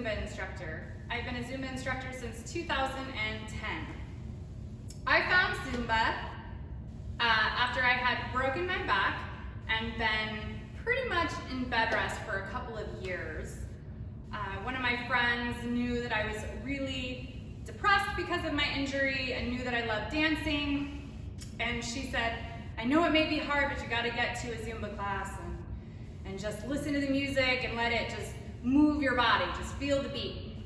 Zumba instructor. I've been a Zumba instructor since 2010. I found Zumba after I had broken my back and been pretty much in bed rest for a couple of years. One of my friends knew that I was really depressed because of my injury and knew that I loved dancing, and she said, I know it may be hard, but you gotta get to a Zumba class and just listen to the music and let it just move your body, just feel the beat,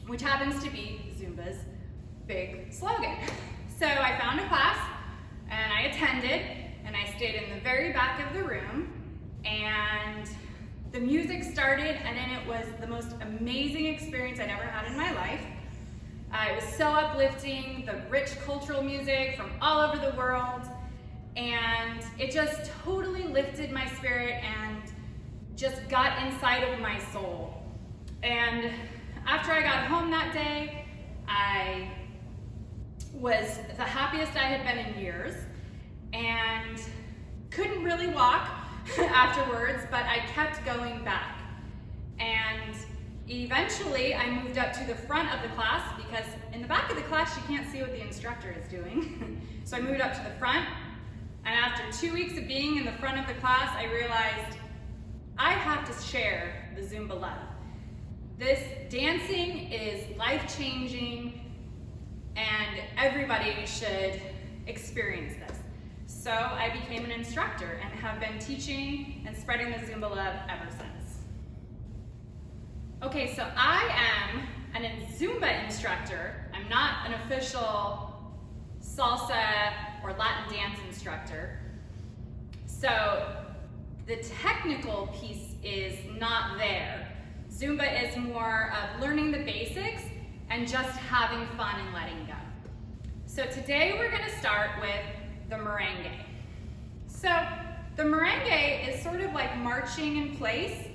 which happens to be Zumba's big slogan. So I found a class and I attended, and I stayed in the very back of the room, and the music started, and then it was the most amazing experience I'd ever had in my life. It was so uplifting, the rich cultural music from all over the world, and it just totally lifted my spirit and just got inside of my soul. And after I got home that day, I was the happiest I had been in years and couldn't really walk afterwards, but I kept going back. And eventually I moved up to the front of the class because in the back of the class you can't see what the instructor is doing. So I moved up to the front, and after 2 weeks of being in the front of the class, I realized I have to share the Zumba love. This dancing is life-changing and everybody should experience this. So I became an instructor and have been teaching and spreading the Zumba love ever since. Okay, so I am a Zumba instructor. I'm not an official salsa or Latin dance instructor. So the technical piece is not there. Zumba is more of learning the basics and just having fun and letting go. So today we're gonna start with the Meringue. So the Meringue is sort of like marching in place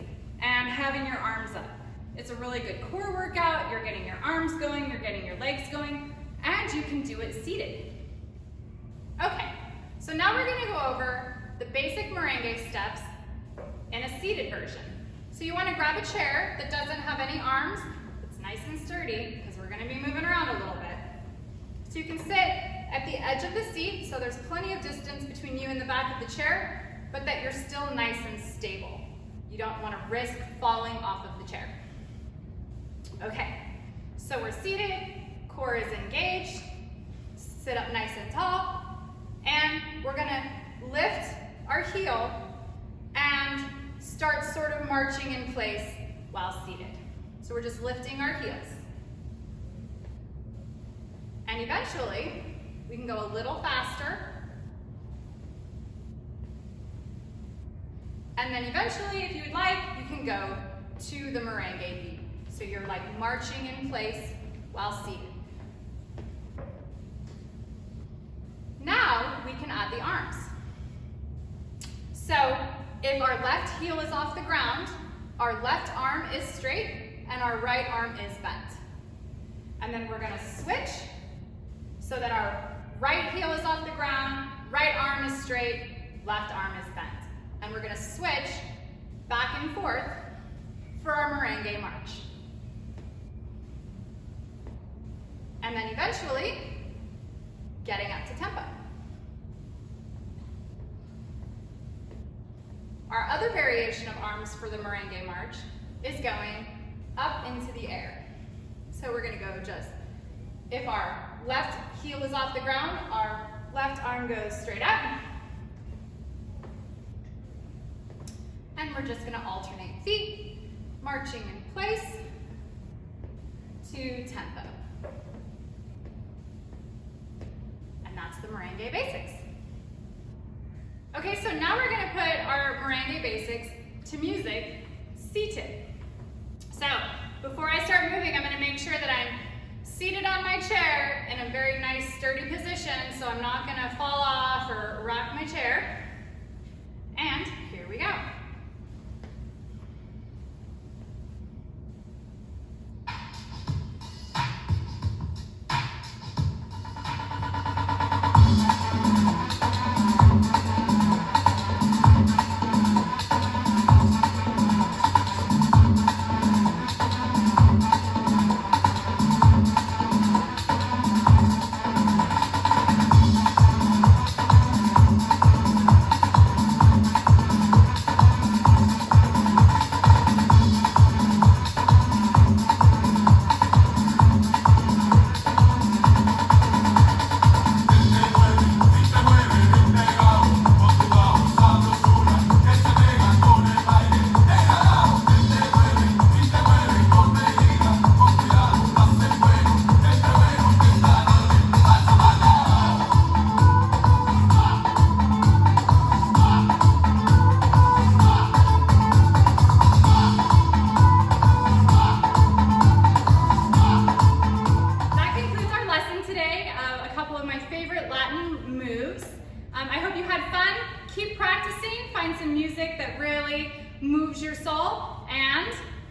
and having your arms up. It's a really good core workout. You're getting your arms going, you're getting your legs going, and you can do it seated. Okay, so now we're gonna go over the basic Meringue steps in a seated version. So you wanna grab a chair that doesn't have any arms. It's nice and sturdy because we're gonna be moving around a little bit. So you can sit at the edge of the seat, so there's plenty of distance between you and the back of the chair, but that you're still nice and stable. You don't wanna risk falling off of the chair. Okay, so we're seated, core is engaged, sit up nice and tall, and we're gonna lift our heel and start sort of marching in place while seated. So we're just lifting our heels. And eventually, we can go a little faster. And then eventually, if you would like, you can go to the Meringue beat. So you're like marching in place while seated. Now, we can add the arms. So if our left heel is off the ground, our left arm is straight and our right arm is bent. And then we're gonna switch so that our right heel is off the ground, right arm is straight, left arm is bent. And we're gonna switch back and forth for our Meringue march. And then eventually, getting up to tempo. Our other variation of arms for the Meringue march is going up into the air. So we're gonna go just, if our left heel is off the ground, our left arm goes straight up. And we're just gonna alternate feet, marching in place to tempo. And that's the Meringue basics. Okay, so now we're gonna put our Meringue basics to music seated. So before I start moving, I'm gonna make sure that I'm seated on my chair in a very nice sturdy position so I'm not gonna fall off or rock my chair. And here we go.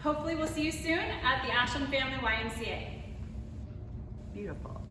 Hopefully we'll see you soon at the Ashland Family YMCA. Beautiful.